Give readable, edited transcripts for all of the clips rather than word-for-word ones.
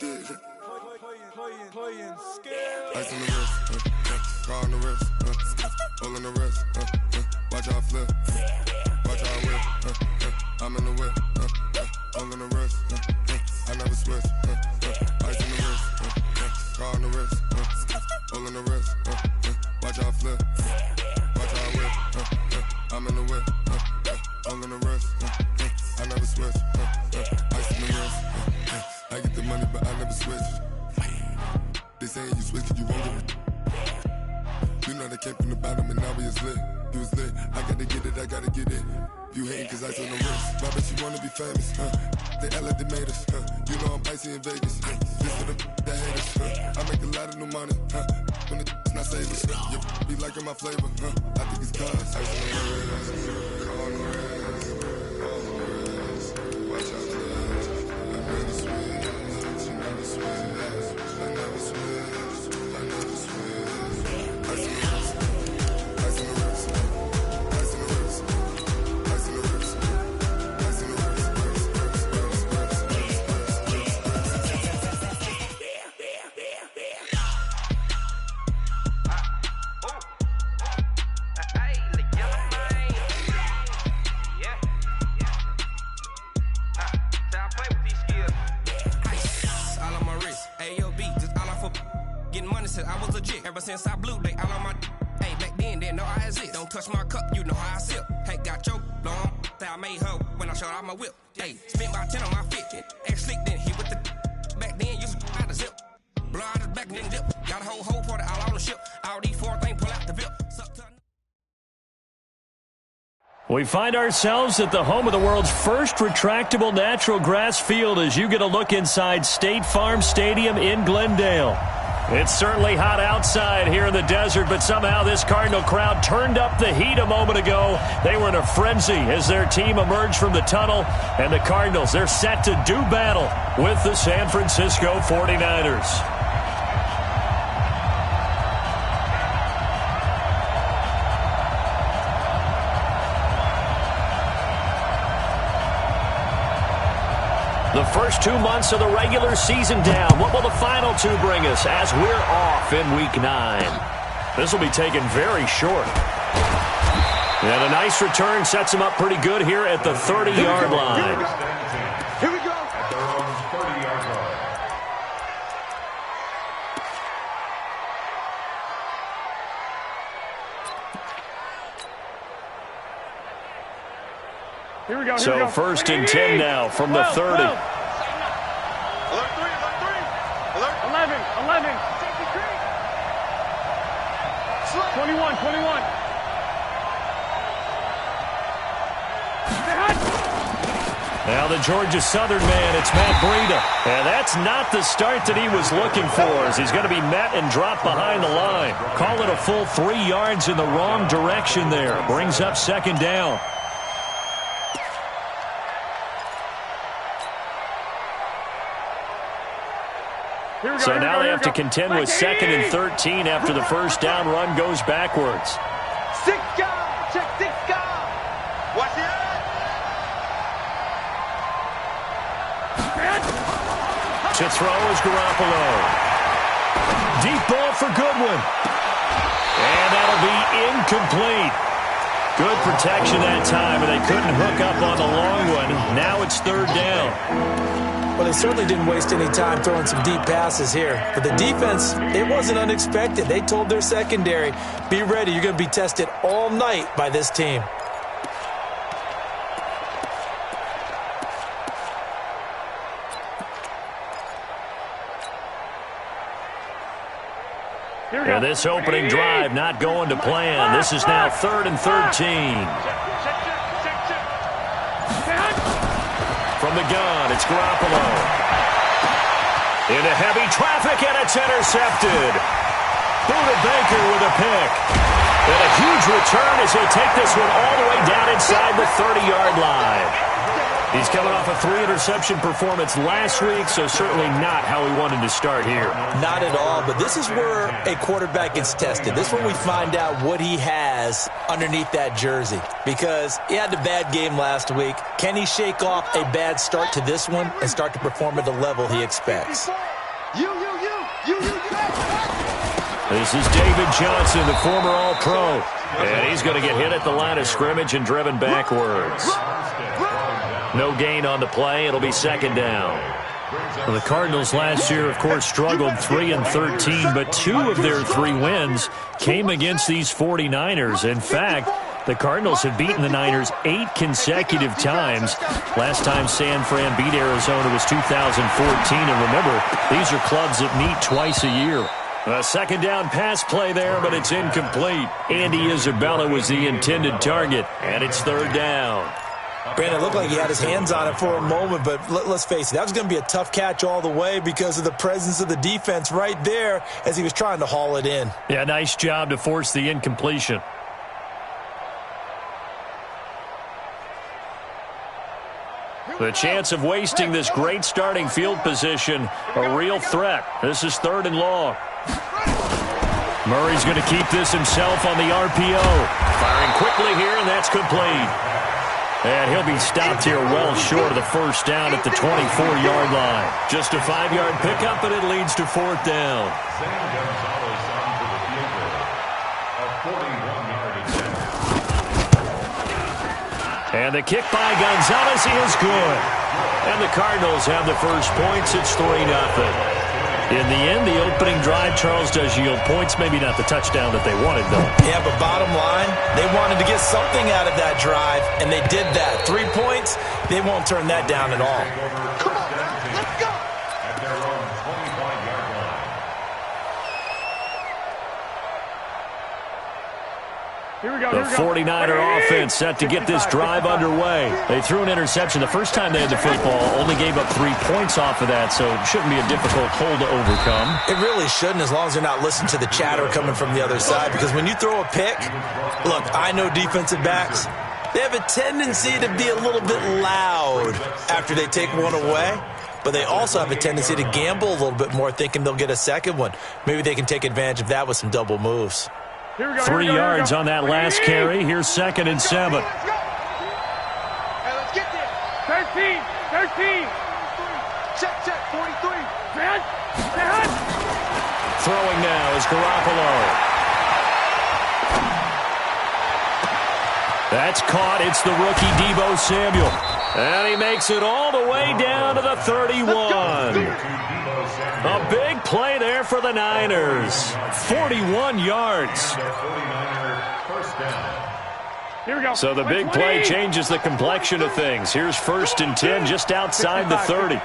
Ice on the wrist, car on the wrist, hole in the wrist, watch how I flip, watch how I whip, I'm in the whip, hole in the wrist, I never switch, ice on the wrist, car on the wrist, hole in the wrist, watch how I flip, watch how I whip, I'm in the whip, hole in the wrist, I never switch, ice on the wrist, I get the money but I never switch. They saying you switch, you won't get it. You know they came from the bottom and now we is lit. You was lit, I gotta get it, I gotta get it. You hating cause ice on the wrist. Why bet you wanna be famous, They act like they made us, You know I'm icy in Vegas, This for the that hate us, I make a lot of new money, When the not savers, You be liking my flavor, I think it's cause ice on the wrist, car on the wrist, all the wrist. Watch out, I never switch, you never switch. I never switch, I never switch. Ice in the wrist, ice in the wrist, ice in the wrist, ice in the wrist, ice in the wrist, I was legit ever since I blew they all on my. Hey, back then didn't know I exist. Don't touch my cup, you know how I sip. Hey, got your blown. That I made her when I showed out my whip. Hey, spent about 10 on my fit. Ex slick then hit with the. Back then used to out the zip. Blow out his back and then dip. Got a whole party all on the ship. All these four things pull out the VIP. We find ourselves at the home of the world's first retractable natural grass field as you get a look inside State Farm Stadium in Glendale. It's certainly hot outside here in the desert, but somehow this Cardinal crowd turned up the heat a moment ago. They were in a frenzy as their team emerged from the tunnel, and the Cardinals, they're set to do battle with the San Francisco 49ers. The first 2 months of the regular season down. What will the final two bring us as we're off in Week 9? This will be taken very short. And a nice return sets him up pretty good here at the 30-yard line. Here we go. At their own 30-yard line. Here we go. So first and 10 now from the 30. Alert 3, alert 3. Alert. 11. 21. Now the Georgia Southern man, it's Matt Breida. And that's not the start that he was looking for, as he's going to be met and dropped behind the line. Call it a full 3 yards in the wrong direction there. Brings up second down. So now they have to contend with 2nd and 13 after the first down run goes backwards. 6 guard, check 6 guard. Watch it. To throw is Garoppolo. Deep ball for Goodwin. And that'll be incomplete. Good protection that time, and they couldn't hook up on the long one. Now it's 3rd down. Well, they certainly didn't waste any time throwing some deep passes here. But the defense, it wasn't unexpected. They told their secondary, be ready. You're going to be tested all night by this team. And this opening drive not going to plan. This is now 3rd and 13. From the gun, it's Garoppolo. Into heavy traffic, and it's intercepted. Buda Baker with a pick. And a huge return as he'll take this one all the way down inside the 30-yard line. He's coming off a 3-interception performance last week, so certainly not how he wanted to start here. Not at all, but this is where a quarterback gets tested. This is when we find out what he has underneath that jersey, because he had a bad game last week. Can he shake off a bad start to this one and start to perform at the level he expects? This is David Johnson, the former All-Pro. And he's going to get hit at the line of scrimmage and driven backwards. No gain on the play. It'll be second down. Well, the Cardinals last year, of course, struggled 3-13, but 2 of their 3 wins came against these 49ers. In fact, the Cardinals have beaten the Niners 8 consecutive times. Last time San Fran beat Arizona was 2014. And remember, these are clubs that meet twice a year. A second down pass play there, but it's incomplete. Andy Isabella was the intended target, and it's third down. Brandon, it looked like he had his hands on it for a moment, but let's face it, that was going to be a tough catch all the way because of the presence of the defense right there as he was trying to haul it in. Yeah, nice job to force the incompletion. The chance of wasting this great starting field position, a real threat. This is third and long. Murray's going to keep this himself on the RPO. Firing quickly here, and that's complete. And he'll be stopped here well short of the first down at the 24-yard line. Just a 5-yard pickup, but it leads to fourth down. And the kick by Gonzalez is good. And the Cardinals have the first points. It's 3-0. In the end, the opening drive, Charles, does yield points. Maybe not the touchdown that they wanted, though. Yeah, but bottom line, they wanted to get something out of that drive, and they did that. 3 points, they won't turn that down at all. Come on, let's go. At their own 25-yard line. Here we go. The 49er offense set to get this drive underway. They threw an interception the first time they had the football, only gave up 3 points off of that, so it shouldn't be a difficult hole to overcome. It really shouldn't, as long as they're not listening to the chatter coming from the other side, because when you throw a pick, look, I know defensive backs, they have a tendency to be a little bit loud after they take one away, but they also have a tendency to gamble a little bit more, thinking they'll get a second one. Maybe they can take advantage of that with some double moves. 3 yards on that last carry. Here's 2nd and 7. Hey, let's get there. 13. Check, 43. Throwing now is Garoppolo. That's caught. It's the rookie Deebo Samuel. And he makes it all the way down to the 31. A big play there for the Niners. 41 yards. Here we go. So the big play changes the complexion of things. Here's 1st and 10 just outside the 30.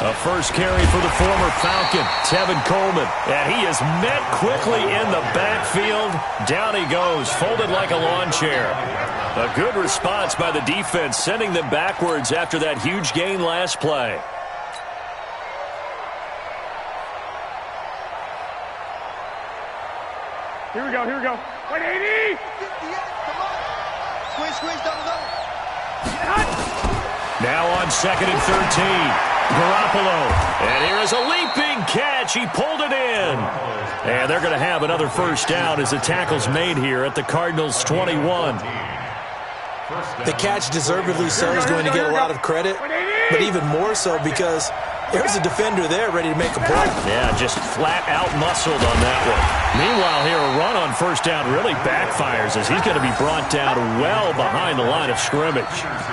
A first carry for the former Falcon, Tevin Coleman. And he is met quickly in the backfield. Down he goes, folded like a lawn chair. A good response by the defense, sending them backwards after that huge gain last play. Here we go. 180. Squeeze, double. Now on 2nd and 13. Garoppolo. And here is a leaping catch. He pulled it in. And they're going to have another first down as the tackle's made here at the Cardinals' 21. The catch, deservedly so, is going to get a lot of credit, but even more so because there's a defender there ready to make a play. Yeah, just flat out muscled on that one. Meanwhile, here a run on first down really backfires as he's going to be brought down well behind the line of scrimmage.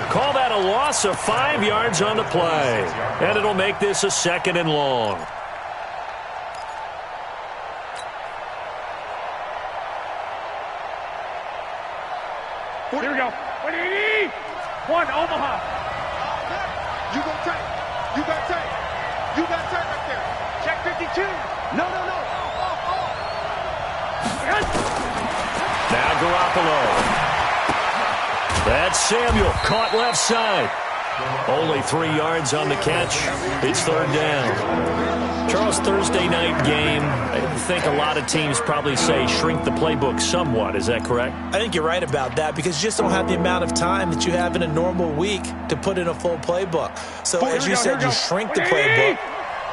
Call that a loss of 5 yards on the play, and it'll make this a 2nd and long. Here we go. 180. Omaha. You got tight right there. Check 52. No. Now Garoppolo. That's Samuel, caught left side. Only 3 yards on the catch. It's third down. Charles, Thursday night game. I think a lot of teams probably say shrink the playbook somewhat. Is that correct? I think you're right about that because you just don't have the amount of time that you have in a normal week to put in a full playbook. So as you said, you shrink the playbook,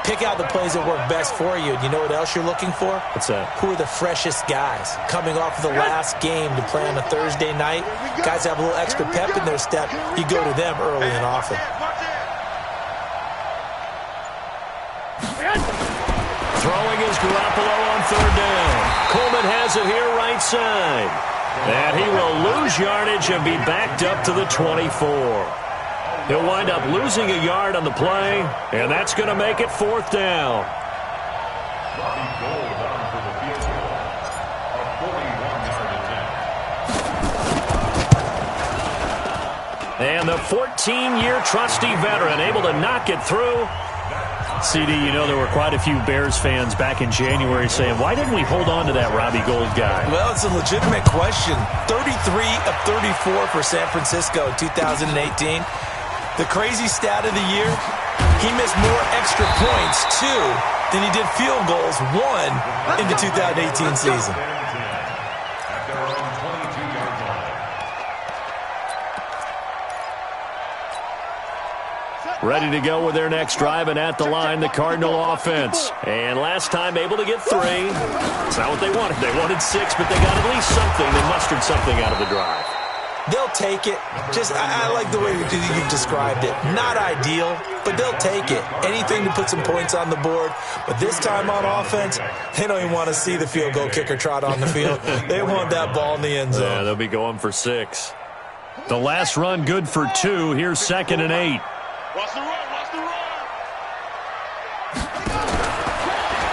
pick out the plays that work best for you. And you know what else you're looking for? What's that? Who are the freshest guys coming off of the last game to play on a Thursday night? Guys have a little extra pep in their step. You go to them early and often. Throwing is Garoppolo on third down. Coleman has it here right side. And he will lose yardage and be backed up to the 24. He'll wind up losing a yard on the play, and that's going to make it fourth down. And the 14-year trusty veteran able to knock it through. CD, you know there were quite a few Bears fans back in January saying, why didn't we hold on to that Robbie Gould guy? Well, it's a legitimate question. 33 of 34 for San Francisco in 2018. The crazy stat of the year, he missed more extra points, 2, than he did field goals, 1, in the 2018 season. Ready to go with their next drive, and at the line, the Cardinal offense. And last time able to get 3. It's not what they wanted. They wanted 6, but they got at least something. They mustered something out of the drive. They'll take it. I like the way you've described it. Not ideal, but they'll take it. Anything to put some points on the board. But this time on offense, they don't even want to see the field goal kicker trot on the field. They want that ball in the end zone. Yeah, they'll be going for 6. The last run good for 2. Here's 2nd and 8. Watch the run, watch the run.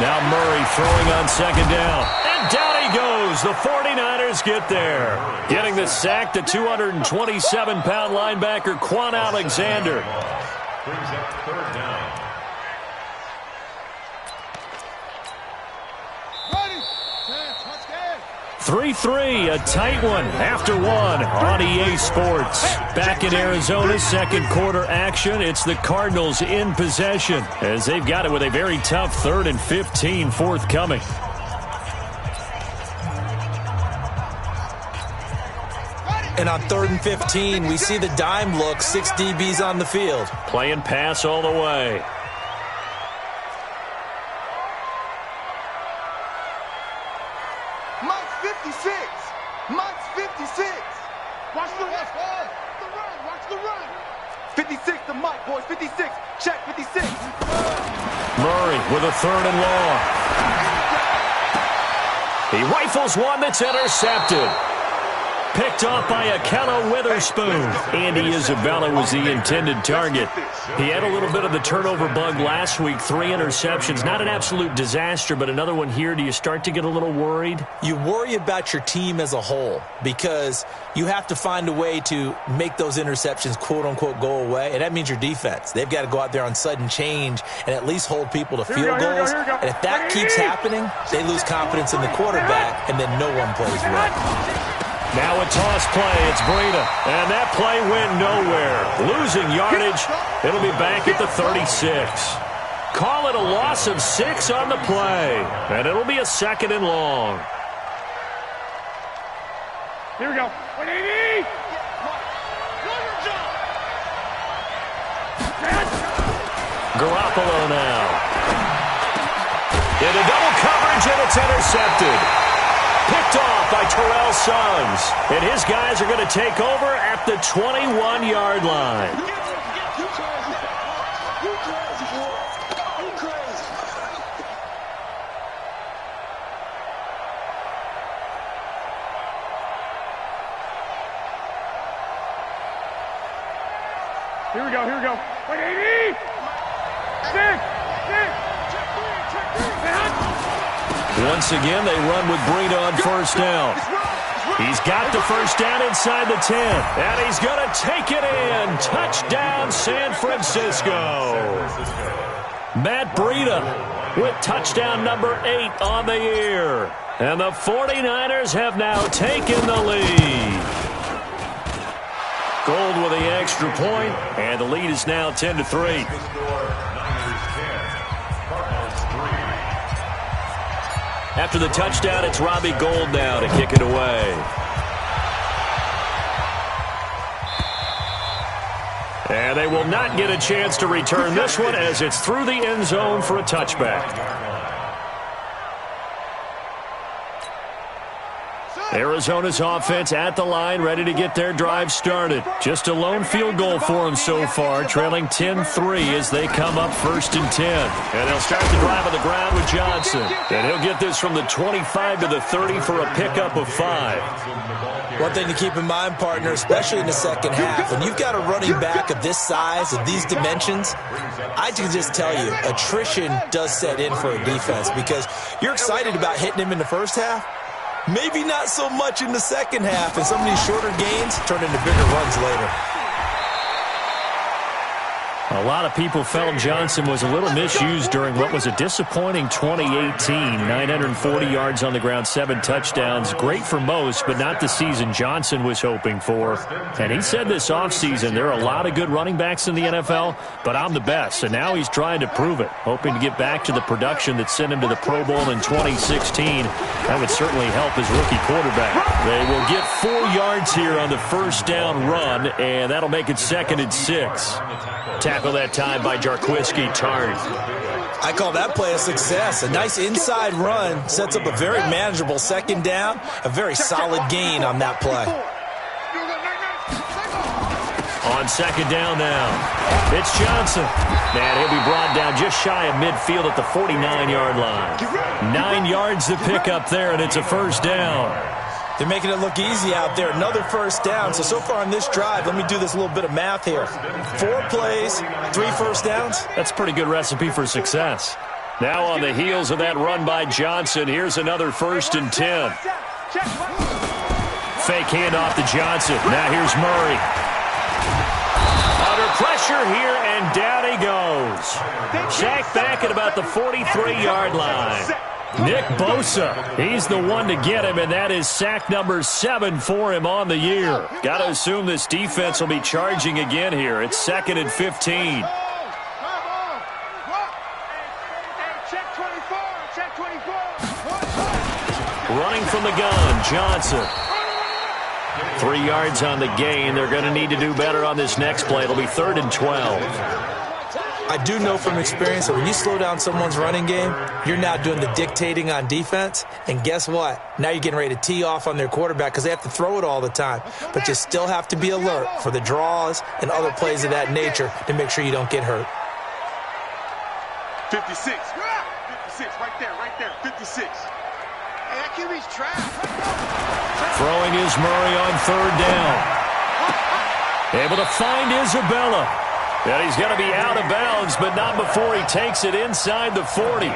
Now Murray throwing on 2nd down. And down he goes. The 49ers get there. Getting the sack, the 227-pound linebacker, Quan Alexander. Brings up 3rd down. 3-3, a tight one after 1 on EA Sports. Back in Arizona, second quarter action. It's the Cardinals in possession as they've got it with a very tough 3rd and 15 forthcoming. And on 3rd and 15, we see the dime look, 6 DBs on the field. Playing pass all the way. Mike's 56. Mike's 56. Watch the run. Watch the run. 56 to Mike, boys. 56. Check 56. Murray with a 3rd and long. He rifles one that's intercepted. Picked off by Akello Witherspoon. Andy Isabella was the intended target. He had a little bit of the turnover bug last week. 3 interceptions. Not an absolute disaster, but another one here. Do you start to get a little worried? You worry about your team as a whole because you have to find a way to make those interceptions, quote-unquote, go away, and that means your defense. They've got to go out there on sudden change and at least hold people to field goals. And if that keeps happening, they lose confidence in the quarterback, and then no one plays well. Now a toss play. It's Breida. And that play went nowhere. Losing yardage. It'll be back at the 36. Call it a loss of 6 on the play. And it'll be a 2nd and long. Here we go. 180. Garoppolo now. Into double coverage, and it's intercepted. Picked off by Terrell Suggs. And his guys are going to take over at the 21-yard line. Here we go, here we go. 180. Stick. Once again, they run with Breida on first down. He's got the first down inside the 10. And he's going to take it in. Touchdown, San Francisco. Matt Breida with touchdown number 8 on the year. And the 49ers have now taken the lead. Gold with the extra point, and the lead is now 10-3. After the touchdown, it's Robbie Gould now to kick it away. And they will not get a chance to return this one as it's through the end zone for a touchback. Arizona's offense at the line, ready to get their drive started. Just a lone field goal for them so far, trailing 10-3 as they come up 1st and 10. And they'll start the drive on the ground with Johnson. And he'll get this from the 25 to the 30 for a pickup of 5. One thing to keep in mind, partner, especially in the second half, when you've got a running back of this size, of these dimensions, I can just tell you, attrition does set in for a defense because you're excited about hitting him in the first half. Maybe not so much in the second half, and some of these shorter gains turn into bigger runs later. A lot of people felt Johnson was a little misused during what was a disappointing 2018. 940 yards on the ground, 7 touchdowns. Great for most, but not the season Johnson was hoping for. And he said this offseason, there are a lot of good running backs in the NFL, but I'm the best. And now he's trying to prove it, hoping to get back to the production that sent him to the Pro Bowl in 2016. That would certainly help his rookie quarterback. They will get 4 yards here on the first down run, and that'll make it 2nd and 6. Tackle that time by Jarquiski Tartt. I call that play a success. A nice inside run sets up a very manageable second down, a very solid gain on that play. On second down now, it's Johnson. And he'll be brought down just shy of midfield at the 49-yard line. 9 yards to pick up there, and it's a first down. They're making it look easy out there. Another first down. So far on this drive, let me do this little bit of math here. 4 plays, 3 first downs. That's a pretty good recipe for success. Now on the heels of that run by Johnson, here's another 1st and 10. Fake handoff to Johnson. Now here's Murray. Under pressure here, and down he goes. Sacked back at about the 43-yard line. Nick Bosa, he's the one to get him, and that is sack number 7 for him on the year. Got to assume this defense will be charging again here. It's 2nd and 15. Running from the gun, Johnson. 3 yards on the gain. They're going to need to do better on this next play. It'll be 3rd and 12. I do know from experience that when you slow down someone's running game, you're now doing the dictating on defense. And guess what? Now you're getting ready to tee off on their quarterback because they have to throw it all the time. But you still have to be alert for the draws and other plays of that nature to make sure you don't get hurt. 56. 56, right there, 56. Hey, that QB's trapped. Throwing is Murray on 3rd down. Able to find Isabella. And he's going to be out of bounds, but not before he takes it inside the 40.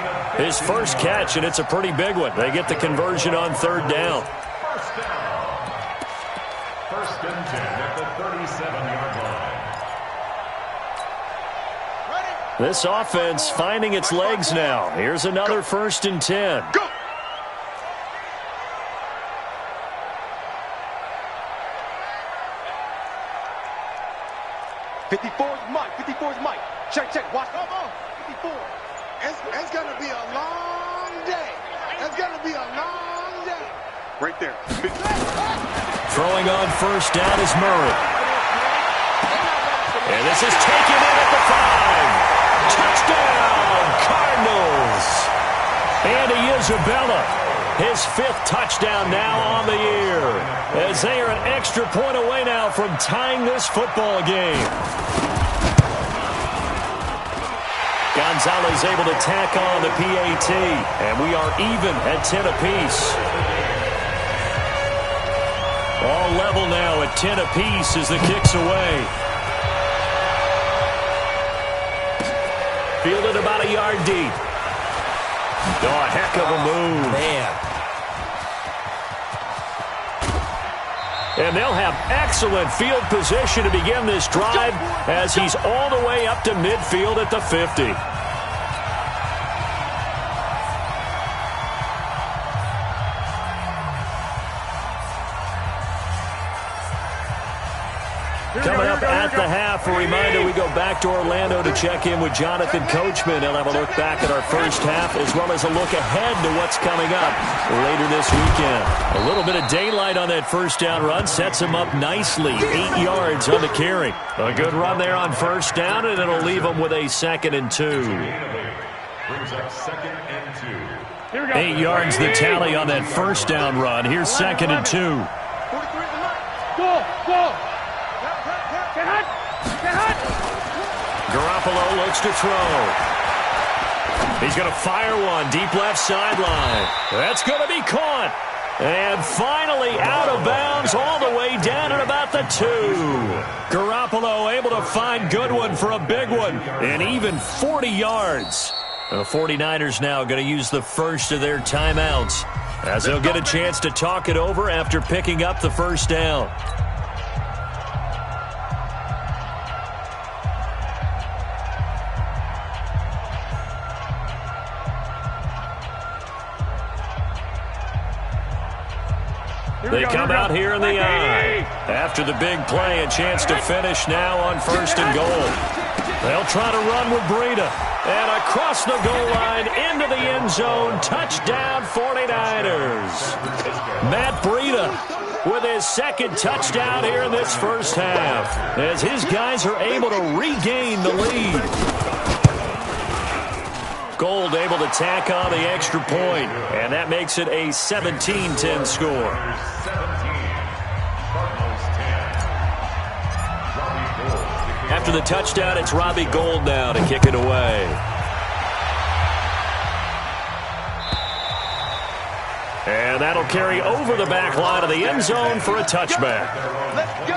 His first catch, and it's a pretty big one. They get the conversion on 3rd down. First and 10 at the 37-yard line. This offense finding its legs now. Here's another 1st and 10. Go! Mike. Check. Watch. Come on. 54. It's going to be a long day. It's going to be a long day. Right there. Throwing on 1st down is Murray. And this is taken in at the 5. Touchdown, Cardinals. Andy Isabella, his 5th touchdown now on the year. As they are an extra point away now from tying this football game. Gonzalez able to tack on the PAT, and we are even at 10 apiece. All level now at 10 apiece as the kick's away. Fielded about a yard deep. Oh, a heck of a move. Man. And they'll have excellent field position to begin this drive as he's all the way up to midfield at the 50. Coming up at the half, a reminder, we go back to Orlando to check in with Jonathan Coachman. He'll have a look back at our first half as well as a look ahead to what's coming up later this weekend. A little bit of daylight on that first down run sets him up nicely. 8 yards on the carry. A good run there on first down, and it'll leave him with a 2nd and 2. Brings up 2nd and 2. 8 yards the tally on that first down run. Here's 2nd and 2. Garoppolo looks to throw. He's going to fire one deep left sideline. That's going to be caught. And finally out of bounds all the way down at about the 2. Garoppolo able to find Goodwin for a big one. And even 40 yards. The 49ers now going to use the first of their timeouts as they'll get a chance to talk it over after picking up the first down. They come out here in the eye. After the big play, a chance to finish now on 1st and goal. They'll try to run with Breida. And across the goal line into the end zone. Touchdown 49ers. Matt Breida with his 2nd touchdown here in this first half. As his guys are able to regain the lead. Gold able to tack on the extra point. And that makes it a 17-10 score. After the touchdown, it's Robbie Gould now to kick it away. And that'll carry over the back line of the end zone for a touchback. Let's go.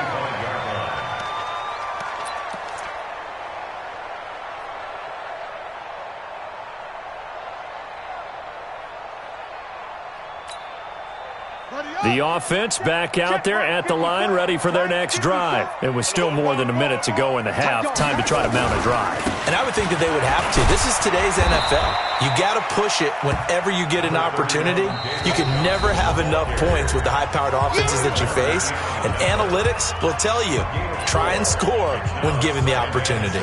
The offense back out there at the line, ready for their next drive. It was still more than a minute to go in the half. Time to try to mount a drive. And I would think that they would have to. This is today's NFL. You got to push it whenever you get an opportunity. You can never have enough points with the high-powered offenses that you face. And analytics will tell you, try and score when given the opportunity.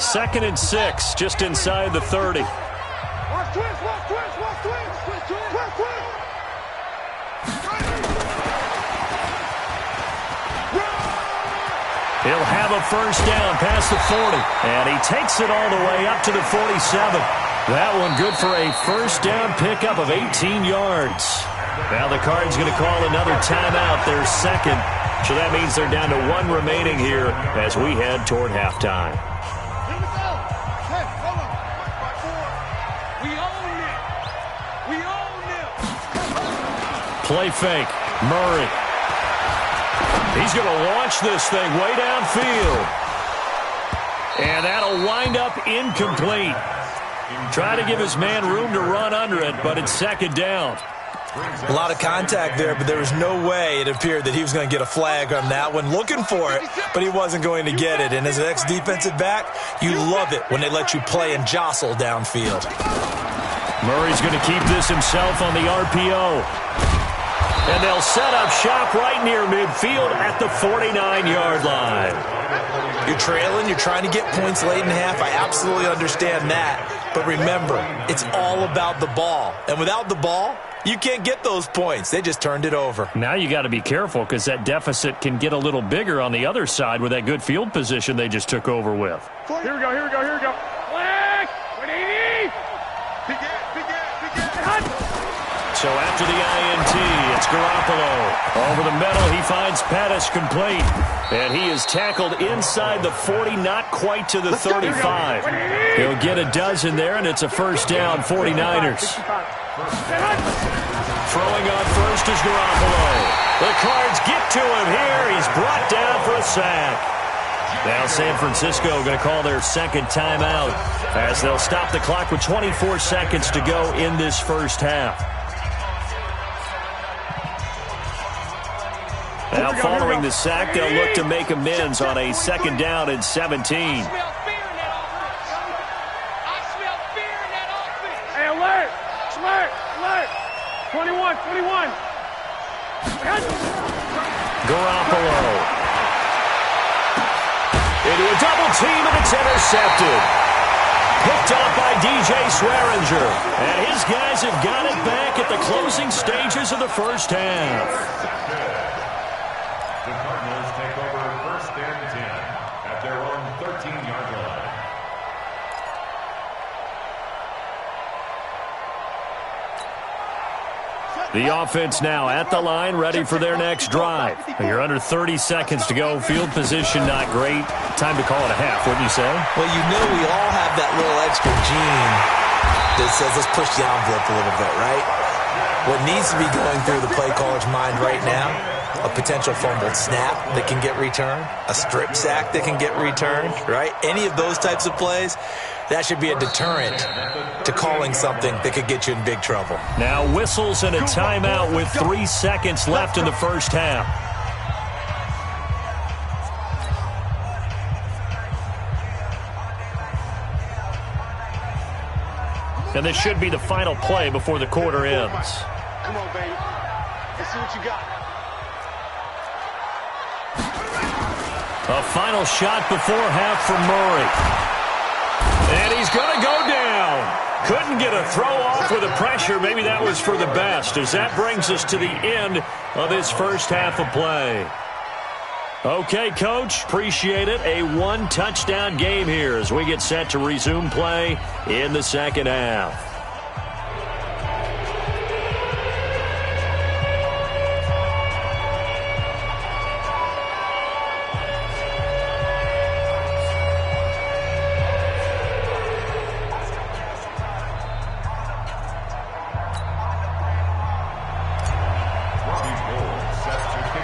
Second and 6, just inside the 30. Watch twist, watch twist, watch twist. Twist, twist. He'll have a first down past the 40. And he takes it all the way up to the 47. That one good for a first down pickup of 18 yards. Now the Cards going to call another timeout, their 2nd. So that means they're down to 1 remaining here as we head toward halftime. Play fake. Murray. He's going to launch this thing way downfield. And that'll wind up incomplete. Try to give his man room to run under it, but it's 2nd down. A lot of contact there, but there was no way it appeared that he was going to get a flag on that one. Looking for it, but he wasn't going to get it. And as an ex-defensive back, you love it when they let you play and jostle downfield. Murray's going to keep this himself on the RPO. And they'll set up shop right near midfield at the 49-yard line. You're trailing, you're trying to get points late in half. I absolutely understand that. But remember, it's all about the ball. And without the ball, you can't get those points. They just turned it over. Now you got to be careful because that deficit can get a little bigger on the other side with that good field position they just took over with. Here we go, here we go, here we go. Flag! 180! So after the INT, it's Garoppolo. Over the middle, he finds Pettis complete. And he is tackled inside the 40, not quite to the 35. He'll get a dozen there, and it's a first down, 49ers. Throwing on first is Garoppolo. The Cards get to him here. He's brought down for a sack. Now San Francisco going to call their 2nd timeout as they'll stop the clock with 24 seconds to go in this first half. Now following the sack, they'll look to make amends on a 2nd down and 17. Hey, alert! Alert! Alert! 21, 21. Garoppolo. Into a double team, and it's intercepted. Picked off by DJ Swearinger. And his guys have got it back at the closing stages of the first half. The Cardinals take over 1st and 10 at their own 13-yard line. The offense now at the line, ready for their next drive. You're under 30 seconds to go. Field position not great. Time to call it a half, wouldn't you say? Well, you know we all have that little extra gene that says let's push the envelope a little bit, right? What needs to be going through the play caller's mind right now, a potential fumbled snap that can get returned, a strip sack that can get returned, right? Any of those types of plays, that should be a deterrent to calling something that could get you in big trouble. Now whistles and a timeout with 3 seconds left in the first half. And this should be the final play before the quarter ends. Come on, baby. Let's see what you got. A final shot before half from Murray. And he's going to go down. Couldn't get a throw off with the pressure. Maybe that was for the best, as that brings us to the end of this first half of play. Okay, Coach, appreciate it. A one-touchdown game here as we get set to resume play in the second half.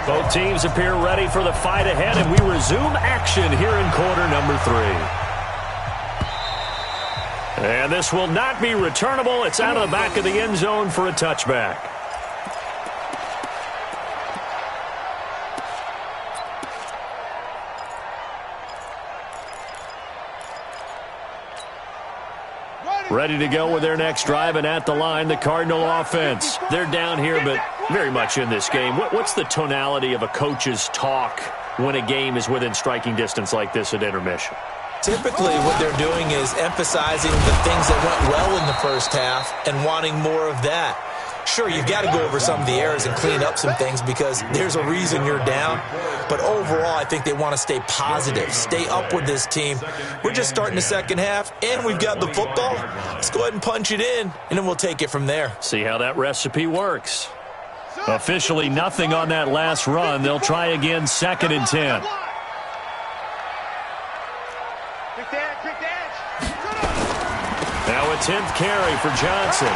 Both teams appear ready for the fight ahead, and we resume action here in quarter number 3. And this will not be returnable. It's out of the back of the end zone for a touchback. Ready to go with their next drive, and at the line, the Cardinal offense. They're down here, but very much in this game. What's the tonality of a coach's talk when a game is within striking distance like this at intermission? Typically, what they're doing is emphasizing the things that went well in the first half and wanting more of that. Sure, you've got to go over some of the errors and clean up some things because there's a reason you're down. But overall, I think they want to stay positive, stay up with this team. We're just starting the second half, and we've got the football. Let's go ahead and punch it in, and then we'll take it from there. See how that recipe works. Officially nothing on that last run. They'll try again, 2nd and 10. Now a 10th carry for Johnson.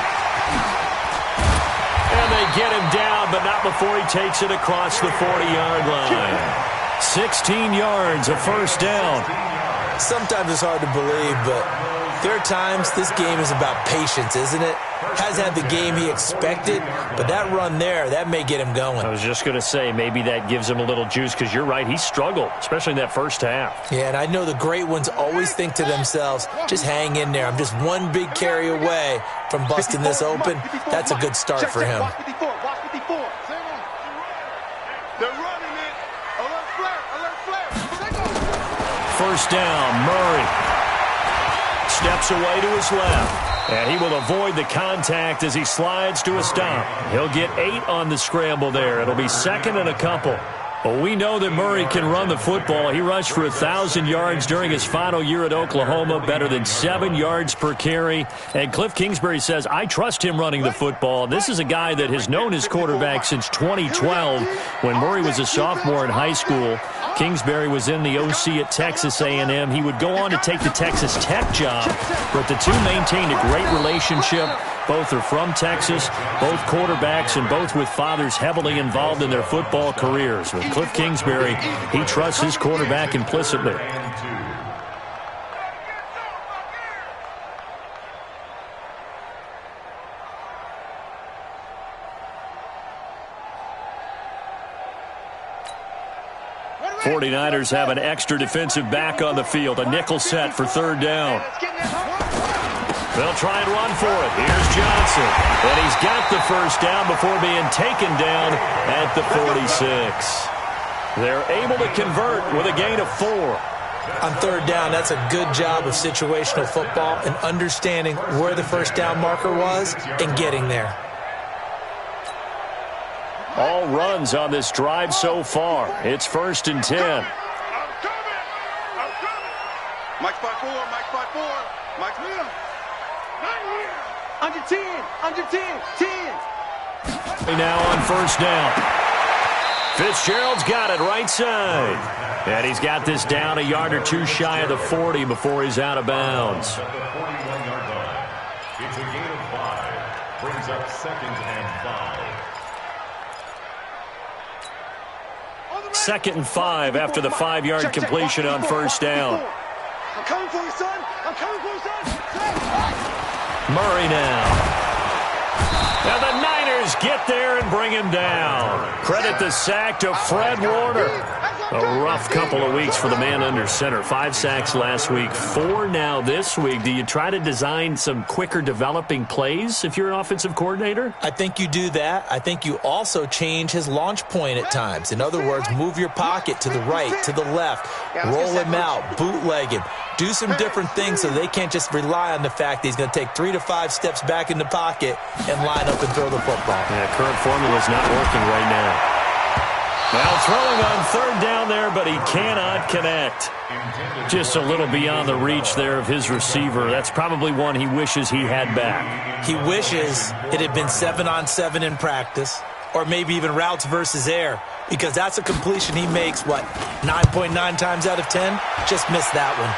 And they get him down, but not before he takes it across the 40-yard line. 16 yards, a first down. Sometimes it's hard to believe, but there are times this game is about patience, isn't it? Hasn't had the game he expected, but that run there, that may get him going. I was just going to say, maybe that gives him a little juice, because you're right, he struggled, especially in that first half. Yeah, and I know the great ones always think to themselves, just hang in there. I'm just one big carry away from busting this open. That's a good start for him. Watch 54. They're running it. Alert flare. First down, Murray. Steps away to his left. And he will avoid the contact as he slides to a stop. He'll get 8 on the scramble there. It'll be 2nd and a couple. Well, we know that Murray can run the football. He rushed for 1,000 yards during his final year at Oklahoma, better than 7 yards per carry. And Cliff Kingsbury says, I trust him running the football. This is a guy that has known his quarterback since 2012 when Murray was a sophomore in high school. Kingsbury was in the OC at Texas A&M. He would go on to take the Texas Tech job, but the two maintained a great relationship. Both are from Texas, both quarterbacks, and both with fathers heavily involved in their football careers. With Cliff Kingsbury, he trusts his quarterback implicitly. '49ers have an extra defensive back on the field, a nickel set for 3rd down. They'll try and run for it. Here's Johnson. And he's got the first down before being taken down at the 46. They're able to convert with a gain of 4. On third down, that's a good job of situational football and understanding where the first down marker was and getting there. All runs on this drive so far. It's 1st and 10. I'm coming. Mike spot 4, Mike spot 4. Mike's here. Under 10, under 10, 10. Now on 1st down. Fitzgerald's got it right side. And he's got this down a yard or two shy of the 40 before he's out of bounds. It's a gain of 5. Brings up 2nd and 5. 2nd and 5 after the 5-yard completion on 1st down. I'm coming for you, son. I'm coming for you, son. Murray now. Now the Niners get there and bring him down. Credit the sack to Fred Warner. A rough couple of weeks for the man under center. 5 sacks last week, 4 now this week. Do you try to design some quicker developing plays if you're an offensive coordinator? I think you do that. I think you also change his launch point at times. In other words, move your pocket to the right, to the left, roll him out, bootleg him. Do some different things so they can't just rely on the fact that he's going to take 3 to 5 steps back in the pocket and line up and throw the football. Yeah, current formula's not working right now. Now throwing on 3rd down there, but he cannot connect. Just a little beyond the reach there of his receiver. That's probably one he wishes he had back. He wishes it had been 7-on-7 in practice, or maybe even routes versus air, because that's a completion he makes, 9.9 times out of 10? Just missed that one.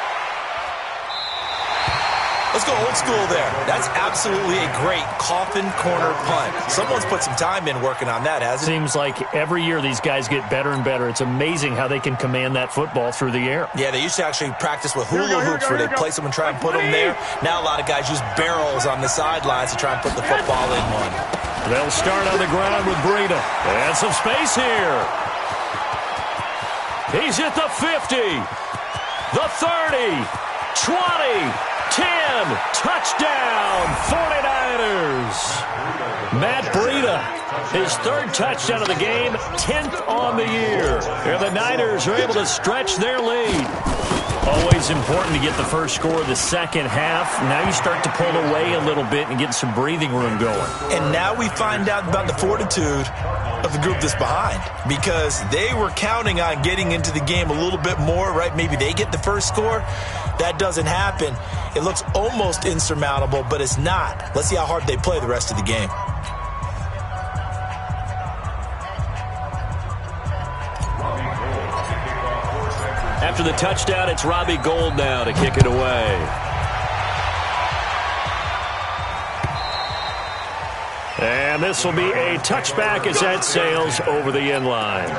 Let's go old school there. That's absolutely a great coffin corner punt. Someone's put some time in working on that, hasn't it? Seems like every year these guys get better and better. It's amazing how they can command that football through the air. Yeah, they used to actually practice with hula hoops where they'd place them and try and put them there. Now a lot of guys use barrels on the sidelines to try and put the football in one. They'll start on the ground with Breida. And some space here. He's at the 50, the 30, 20, 10, touchdown, 49ers. Matt Breida, his 3rd touchdown of the game, 10th on the year. And the Niners are able to stretch their lead. Always important to get the first score of the second half. Now you start to pull away a little bit and get some breathing room going. And now we find out about the fortitude of the group that's behind, because they were counting on getting into the game a little bit more, right? Maybe they get the first score. That doesn't happen. It looks almost insurmountable, but it's not. Let's see how hard they play the rest of the game. After the touchdown, it's Robbie Gould now to kick it away. And this will be a touchback as that sails over the end line.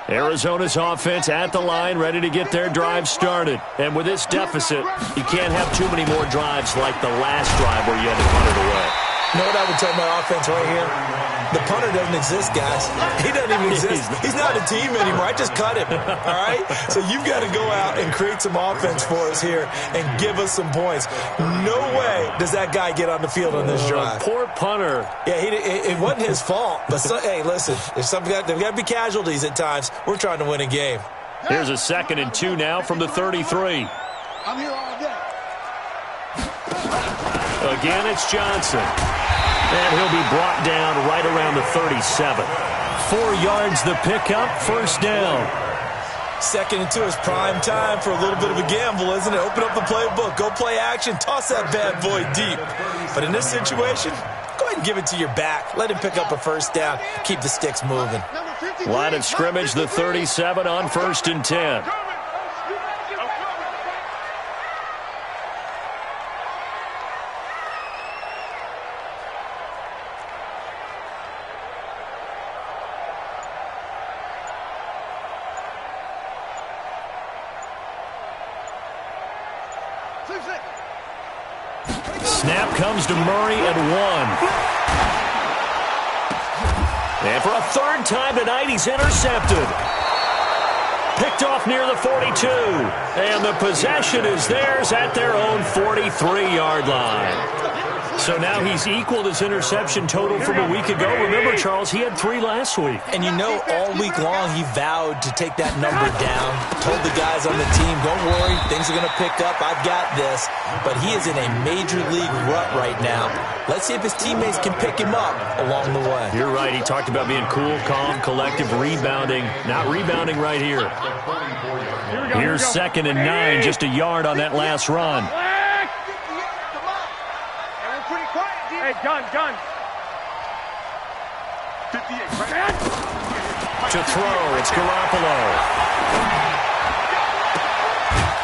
Arizona's offense at the line, ready to get their drive started. And with this deficit, you can't have too many more drives like the last drive where you had to punt it away. You know what I would tell my offense right here? The punter doesn't exist, guys. He doesn't even exist. He's not a team anymore. I just cut him, all right? So you've got to go out and create some offense for us here and give us some points. No way does that guy get on the field on this drive. Poor punter. Yeah, it wasn't his fault. But, hey, listen, there's got to be casualties at times. We're trying to win a game. Here's a 2nd and 2 now from the 33. I'm here all day. Again, it's Johnson. And he'll be brought down right around the 37. 4 yards the pickup, 1st down. 2nd and 2 is prime time for a little bit of a gamble, isn't it? Open up the playbook, go play action, toss that bad boy deep. But in this situation, go ahead and give it to your back. Let him pick up a 1st down, keep the sticks moving. Line of scrimmage, the 37 on 1st and 10. Snap comes to Murray at 1. And for a 3rd time tonight, he's intercepted. Picked off near the 42. And the possession is theirs at their own 43-yard line. So now he's equaled his interception total from a week ago. Remember, Charles, he had 3 last week. And you know, all week long, he vowed to take that number down. Told the guys on the team, don't worry, things are going to pick up. I've got this. But he is in a major league rut right now. Let's see if his teammates can pick him up along the way. You're right. He talked about being cool, calm, collective, rebounding. Not rebounding right here. Here's 2nd and 9, just a yard on that last run. Hey, gun. 58, To throw, it's Garoppolo.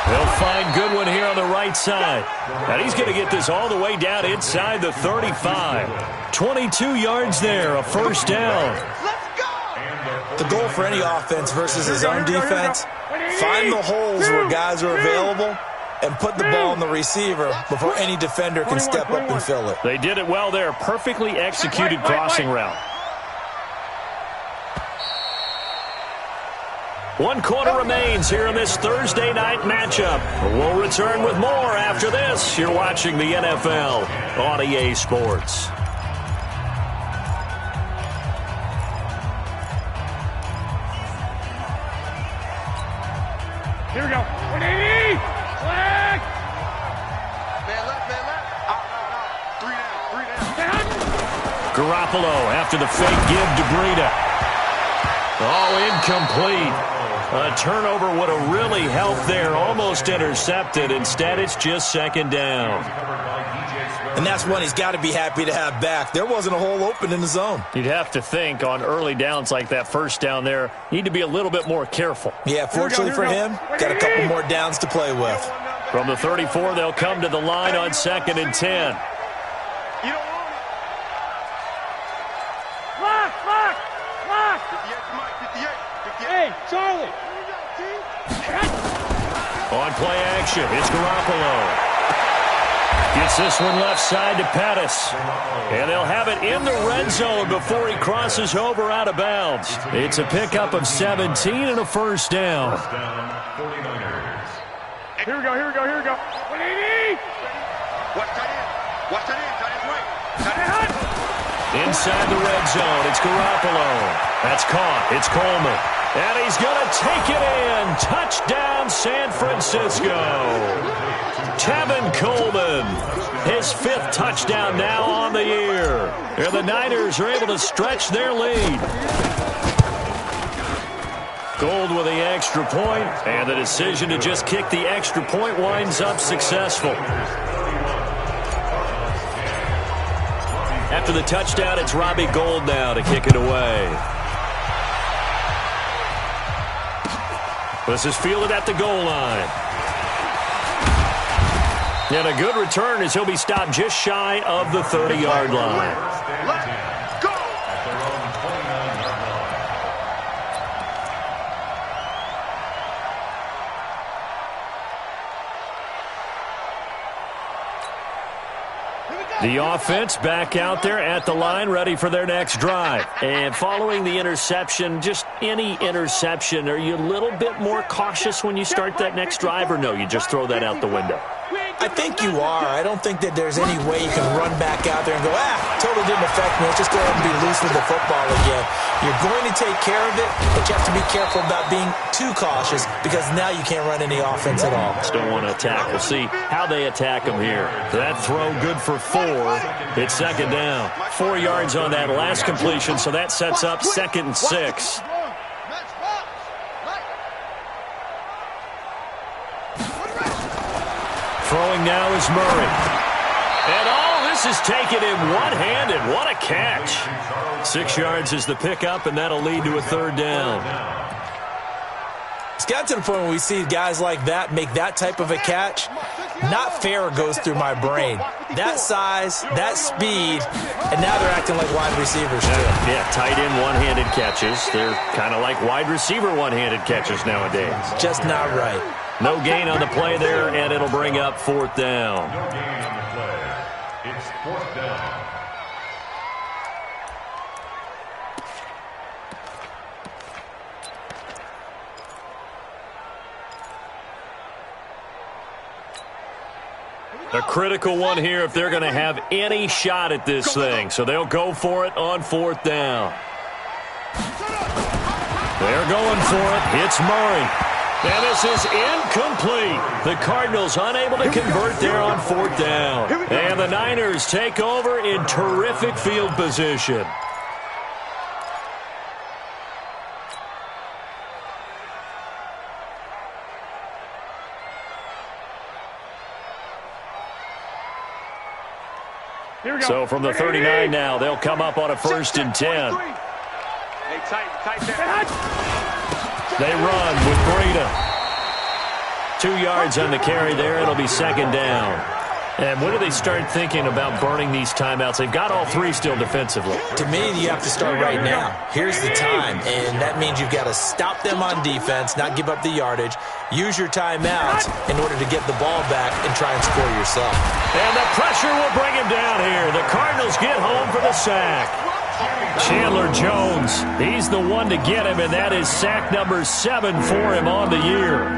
They'll find Goodwin here on the right side. And he's going to get this all the way down inside the 35. 22 yards there, a first down. The goal for any offense versus his own defense, find the holes where guys are available and put the ball on the receiver before any defender can step up and fill it. They did it well there. Perfectly executed crossing route. 1 quarter remains here in this Thursday night matchup. We'll return with more after this. You're watching the NFL on EA Sports. Here we go. 180. Flag. Man left. Out. 3 down. Garoppolo after the fake give to Breida. Oh, incomplete. A turnover would have really helped there. Almost intercepted. Instead, it's just 2nd down. And that's one he's got to be happy to have back. There wasn't a hole open in the zone. You'd have to think on early downs like that first down there, need to be a little bit more careful. Yeah, fortunately for him, got a couple more downs to play with. From the 34, they'll come to the line on 2nd and 10. You don't want it. Lock. 58 to Mike, 58. Hey, Charlie. On play action, it's Garoppolo. Gets this one left side to Pettis. And they'll have it in the red zone before he crosses over out of bounds. It's a pickup of 17 and a first down. Here we go. 180. Watch tight end. Tight end's right. Inside the red zone, it's Garoppolo. That's caught. It's Coleman. And he's going to take it in. Touchdown, San Francisco. Tevin Coleman, his 5th touchdown now on the year. And the Niners are able to stretch their lead. Gold with the extra point, and the decision to just kick the extra point winds up successful. After the touchdown, it's Robbie Gould now to kick it away. This is fielded at the goal line. And a good return as he'll be stopped just shy of the 30-yard line. Let's go. The offense back out there at the line, ready for their next drive. And following the interception, just any interception, are you a little bit more cautious when you start that next drive, or no, you just throw that out the window? I think you are. I don't think that there's any way you can run back out there and go, totally didn't affect me. Let's just go ahead and be loose with the football again. You're going to take care of it, but you have to be careful about being too cautious because now you can't run any offense at all. Just don't want to attack. We'll see how they attack them here. That throw good for 4. It's 2nd down. 4 yards on that last completion, so that sets up 2nd and 6. Throwing now is Murray. And this is taken in one-handed. What a catch. 6 yards is the pickup, and that'll lead to a 3rd down. It's got to the point where we see guys like that make that type of a catch. Not fair goes through my brain. That size, that speed, and now they're acting like wide receivers too. Yeah, tight end one-handed catches. They're kind of like wide receiver one-handed catches nowadays. Just not right. No gain on the play there, and it'll bring up 4th down. No gain on the play. It's 4th down. A critical one here if they're going to have any shot at this thing. So they'll go for it on 4th down. They're going for it. It's Murray. And this is incomplete. The Cardinals unable to convert there on 4th down. And the Niners take over in terrific field position. So from the 39 now, they'll come up on a 1st and 10. Hey, tight there. They run with Breida. 2 yards on the carry there. It'll be 2nd down. And when do they start thinking about burning these timeouts? They've got all 3 still defensively. To me, you have to start right now. Here's the time, and that means you've got to stop them on defense, not give up the yardage, use your timeouts in order to get the ball back and try and score yourself. And the pressure will bring him down here. The Cardinals get home for the sack. Chandler Jones, he's the one to get him, and that is sack number 7 for him on the year.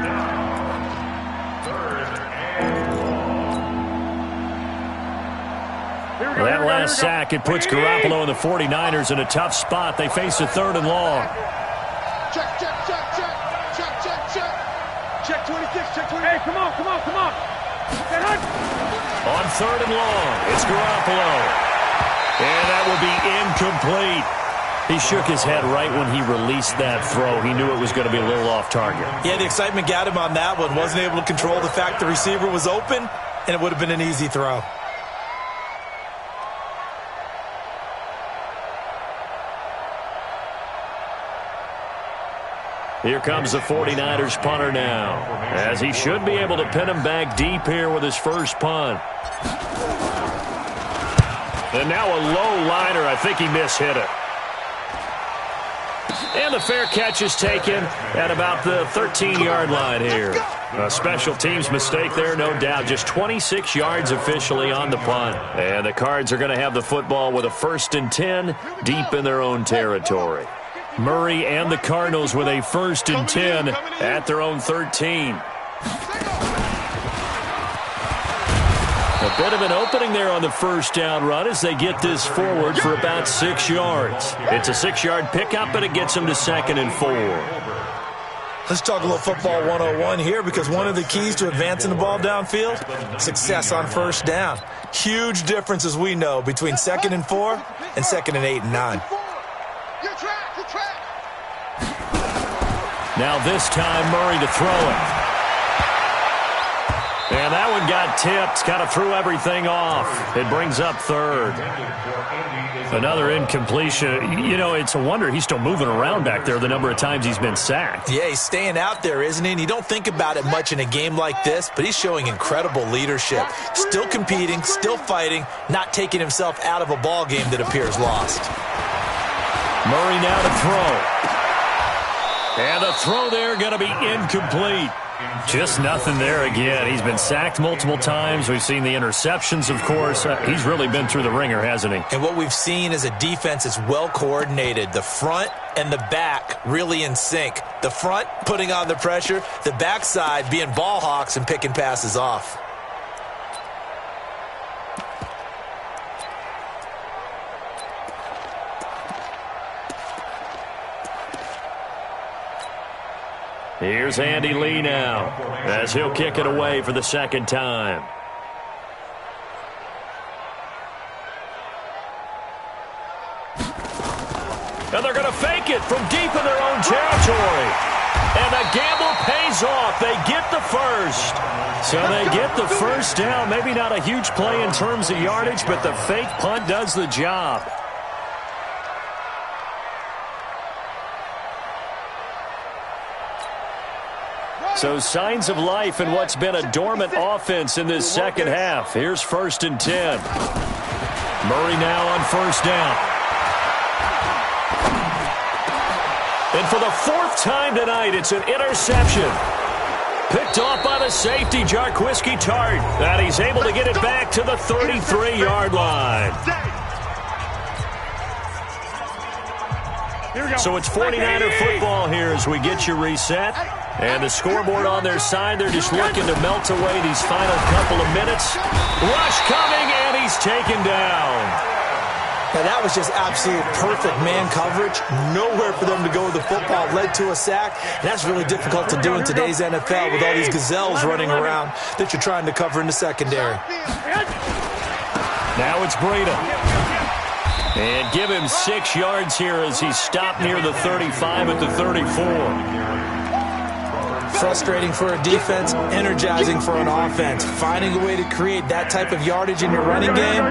That last sack, it puts Garoppolo and the 49ers in a tough spot. They face a 3rd and long. Check. Check 26, check 26. Hey, come on. On 3rd and long, it's Garoppolo. And that will be incomplete. He shook his head right when he released that throw. He knew it was going to be a little off target. Yeah, the excitement got him on that one. Wasn't able to control the fact the receiver was open, and it would have been an easy throw. Here comes the 49ers punter now, as he should be able to pin him back deep here with his first punt. And now a low liner. I think he mishit it. And the fair catch is taken at about the 13-yard line here. A special teams mistake there, no doubt. Just 26 yards officially on the punt. And the Cards are going to have the football with a 1st and 10 deep in their own territory. Murray and the Cardinals with a 1st and 10 at their own 13. A bit of an opening there on the 1st down run as they get this forward for about 6 yards. It's a 6-yard pickup, and it gets them to 2nd and 4. Let's talk a little football 101 here, because one of the keys to advancing the ball downfield, success on 1st down. Huge difference, as we know, between 2nd and 4 and 2nd and 8 and 9. Now this time, Murray to throw it. And that one got tipped, kind of threw everything off. It brings up 3rd. Another incompletion. You know, it's a wonder he's still moving around back there the number of times he's been sacked. Yeah, he's staying out there, isn't he? And you don't think about it much in a game like this, but he's showing incredible leadership. Still competing, still fighting, not taking himself out of a ball game that appears lost. Murray now to throw. And the throw there going to be incomplete. Just nothing there again. He's been sacked multiple times. We've seen the interceptions, of course. He's really been through the ringer, hasn't he? And what we've seen is a defense that's well coordinated. The front and the back really in sync. The front putting on the pressure, the backside being ball hawks and picking passes off. Here's Andy Lee now, as he'll kick it away for the 2nd time. And they're going to fake it from deep in their own territory. And the gamble pays off. They get the 1st. So they get the 1st down. Maybe not a huge play in terms of yardage, but the fake punt does the job. So signs of life in what's been a dormant offense in this 2nd half. Here's 1st and 10. Murray now on 1st down. And for the 4th time tonight, it's an interception. Picked off by the safety, Jarquiski Tart. And he's able to get it back to the 33-yard line. So it's 49er football here as we get you reset. And the scoreboard on their side, they're just looking to melt away these final couple of minutes. Rush coming, and he's taken down. Now, that was just absolute perfect man coverage. Nowhere for them to go with the football. Led to a sack. And that's really difficult to do in today's NFL with all these gazelles running around that you're trying to cover in the secondary. Now it's Breda. And give him 6 yards here as he stopped near the 35 at the 34. Frustrating for a defense, energizing for an offense. Finding a way to create that type of yardage in your running game,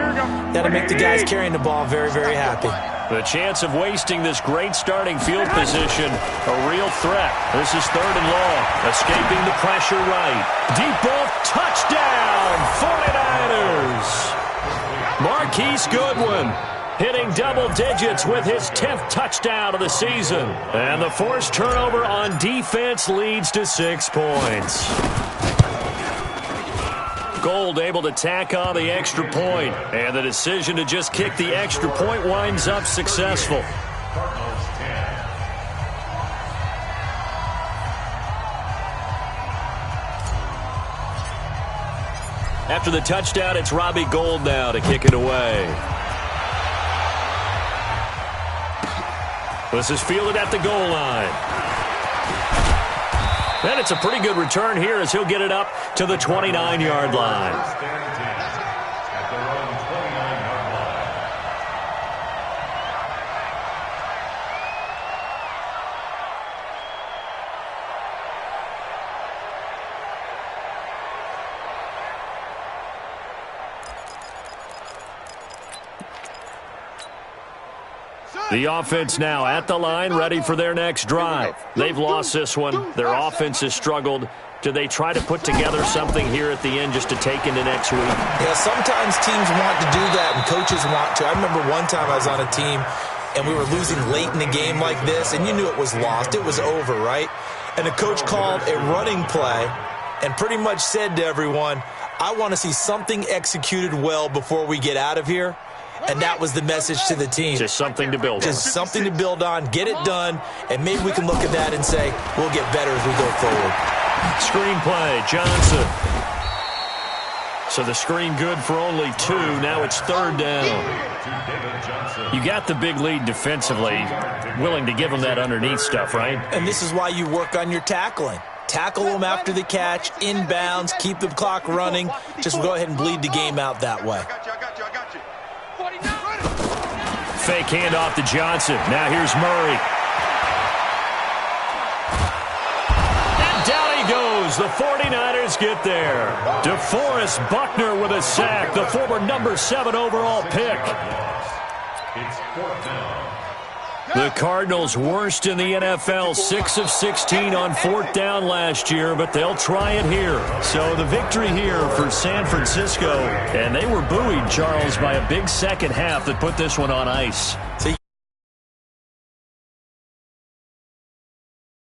that'll make the guys carrying the ball very, very happy. The chance of wasting this great starting field position, a real threat. This is 3rd and long. Escaping the pressure right. Deep ball, touchdown, 49ers. Marquise Goodwin hitting double digits with his 10th touchdown of the season. And the forced turnover on defense leads to 6 points. Gold able to tack on the extra point, and the decision to just kick the extra point winds up successful. After the touchdown, it's Robbie Gould now to kick it away. This is fielded at the goal line. And it's a pretty good return here as he'll get it up to the 29-yard line. The offense now at the line, ready for their next drive. They've lost this one. Their offense has struggled. Do they try to put together something here at the end just to take into next week? Yeah, sometimes teams want to do that and coaches want to. I remember one time I was on a team and we were losing late in the game like this, and you knew it was lost. It was over, right? And the coach called a running play and pretty much said to everyone, I want to see something executed well before we get out of here. And that was the message to the team. Just something to build on. Just something to build on, get it done, and maybe we can look at that and say, we'll get better as we go forward. Screen play, Johnson. So the screen good for only 2. Now it's 3rd down. You got the big lead defensively. Willing to give them that underneath stuff, right? And this is why you work on your tackling. Tackle them after the catch, inbounds, keep the clock running. Just go ahead and bleed the game out that way. Fake handoff to Johnson. Now here's Murray. And down he goes. The 49ers get there. DeForest Buckner with a sack. The former number 7 overall pick. It's 4th down. The Cardinals worst in the NFL, 6 of 16 on 4th down last year, but they'll try it here. So the victory here for San Francisco, and they were buoyed, Charles, by a big second half that put this one on ice.